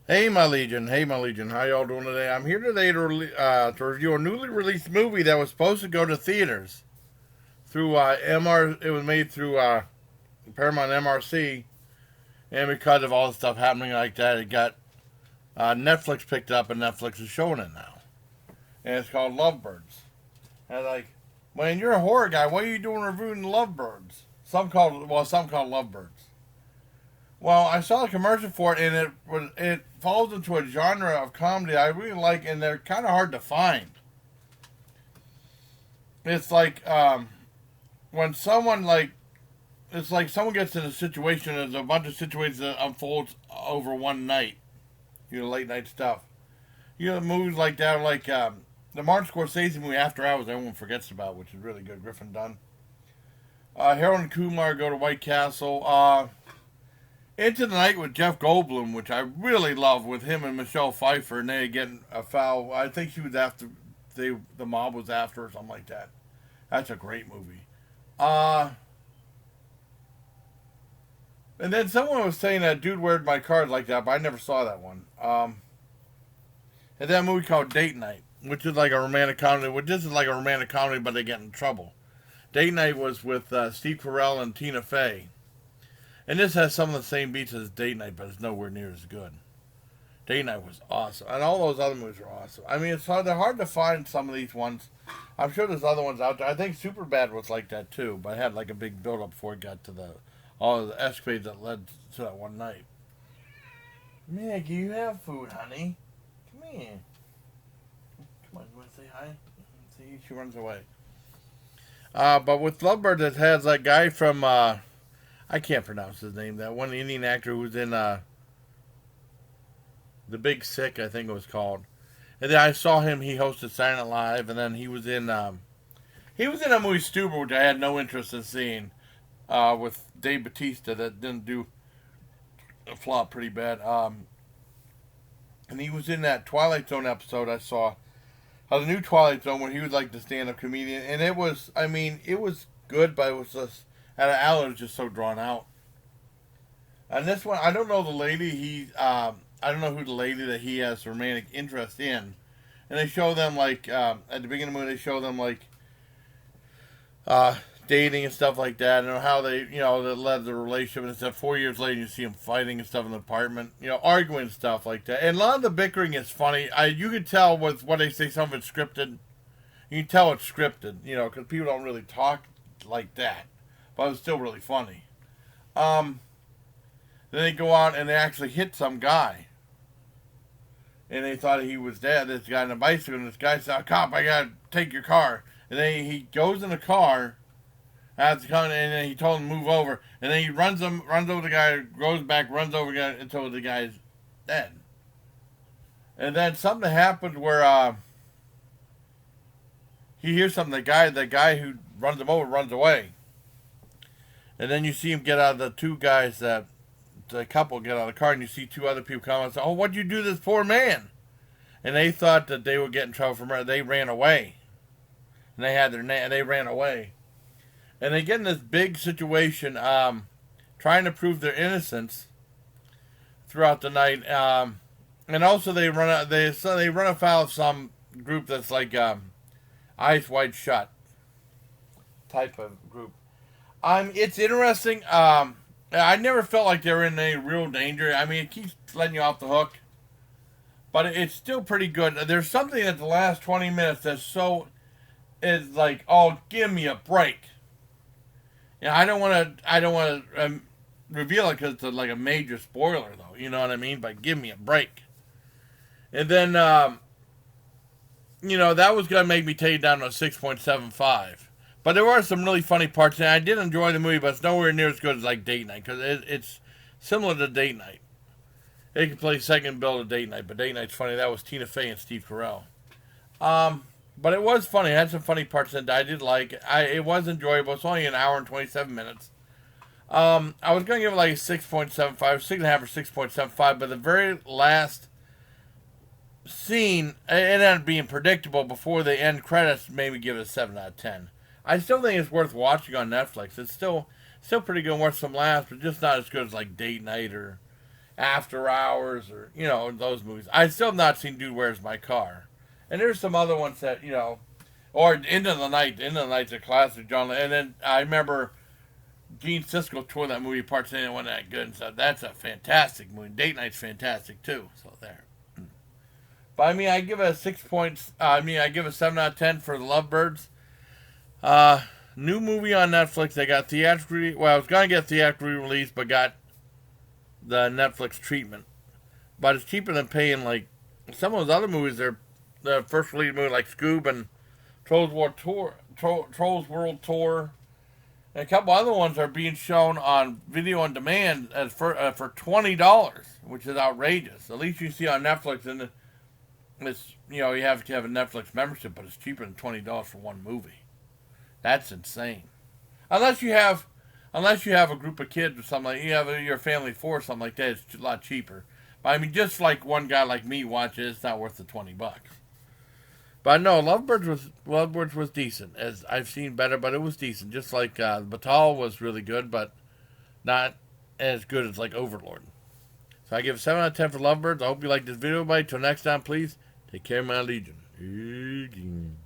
Hey my Legion, how y'all doing today? I'm here today to review a newly released movie that was supposed to go to theaters through MR. It was made through Paramount MRC, and because of all the stuff happening like that, it got Netflix picked up, and Netflix is showing it now. And it's called Lovebirds. And like, man, you're a horror guy. What are you doing reviewing Lovebirds? Some called Lovebirds. Well, I saw the commercial for it, and it falls into a genre of comedy I really like, and they're kind of hard to find. It's like when someone like it's like someone gets in a situation. There's a bunch of situations that unfolds over one night. Late night stuff. Movies like that, like the Martin Scorsese movie After Hours, everyone forgets about, which is really good. Griffin Dunn. Harold and Kumar go to White Castle. Into the Night with Jeff Goldblum, which I really love, with him and Michelle Pfeiffer, and they getting a foul. I think she was after the mob was after or something like that. That's a great movie. Uh and then someone was saying that Dude Where'd My Card like that, but I never saw that one. And that movie called Date Night, which is like a romantic comedy. Which this is like a romantic comedy, but they get in trouble. Date Night was with Steve Carell and Tina Fey. And this has some of the same beats as Date Night, but it's nowhere near as good. Date Night was awesome, and all those other movies were awesome. I mean, they're hard to find some of these ones. I'm sure there's other ones out there. I think Superbad was like that too, but it had like a big build up before it got to the all of the escapades that led to that one night. Maggie, you have food, honey. Come here. Come on, you want to say hi? See, she runs away. But with Lovebird, it has that guy from I can't pronounce his name. That one Indian actor who was in The Big Sick, I think it was called. And then I saw him. He hosted Saturday Night Live, and then he was in a movie Stuber, which I had no interest in seeing, with Dave Bautista that didn't do a flop pretty bad. And he was in that Twilight Zone episode I saw, the new Twilight Zone, where he was like the stand-up comedian, and it was, I mean, it was good, but it was just at an hour, it was just so drawn out. And this one, I don't know the lady. I don't know who the lady that he has romantic interest in. And they show them like at the beginning of the movie, they show them like uh, dating and stuff like that, and how they, that led to the relationship. And stuff. 4 years later, you see them fighting and stuff in the apartment, arguing and stuff like that. And a lot of the bickering is funny. You could tell with what they say, some of it's scripted. You can tell it's scripted, because people don't really talk like that. But it was still really funny. Um, then they go out and they actually hit some guy. And they thought he was dead. This guy on a bicycle, and this guy said, "Oh, cop, I gotta take your car." And then he goes in the car, and then he told him to move over. And then he runs over the guy, goes back, runs over the guy until the guy's dead. And then something happened where he hears something. The guy who runs him over runs away. And then you see him get out of the couple get out of the car, and you see two other people come and say, "Oh, what'd you do to this poor man?" And they thought that they would get in trouble for murder. They ran away. And they had their name, and they ran away. And they get in this big situation, trying to prove their innocence throughout the night. And also they run afoul of some group that's like Eyes Wide Shut type of group. It's interesting. I never felt like they were in any real danger. I mean, it keeps letting you off the hook, but it's still pretty good. There's something at the last 20 minutes is like, oh, give me a break. I don't want to reveal it because it's like a major spoiler, though. You know what I mean? But give me a break. And then, that was gonna make me take it down to a 6.75. But there were some really funny parts, and I did enjoy the movie, but it's nowhere near as good as like Date Night, because it's similar to Date Night. They can play second bill to Date Night, but Date Night's funny. That was Tina Fey and Steve Carell. But it was funny. It had some funny parts that I did like. It was enjoyable. It's only an hour and 27 minutes. I was going to give it like a 6.75, 6.5 or 6.75, but the very last scene, it ended up being predictable before the end credits, made me give it a 7 out of 10. I still think it's worth watching on Netflix. It's still pretty good, worth some laughs, but just not as good as like Date Night or After Hours, or those movies. I still have not seen Dude, Where's My Car? And there's some other ones that or Into the Night. Into the Night's a classic, John. And then I remember Gene Siskel tore that movie apart, saying it wasn't that good, and said that's a fantastic movie. Date Night's fantastic too. So there. But I mean, I give it a 6 points. I give it a 7 out of 10 for the Lovebirds. New movie on Netflix. They got theatrically. Well, I was gonna get theatrically released, but got the Netflix treatment. But it's cheaper than paying like some of those other movies. They're the first release movie like Scoob and Trolls World Tour. And a couple other ones are being shown on video on demand for $20, which is outrageous. At least you see on Netflix, and it's you have to have a Netflix membership, but it's cheaper than $20 for one movie. That's insane. Unless you have a group of kids or something like you have your family of four or something like that, it's a lot cheaper. But I mean, just like one guy like me watches, it's not worth the $20. But no, Lovebirds was decent. As I've seen better, but it was decent. Just like Batal was really good, but not as good as like Overlord. So I give 7 out of 10 for Lovebirds. I hope you like this video, everybody. Till next time, please take care, my legion.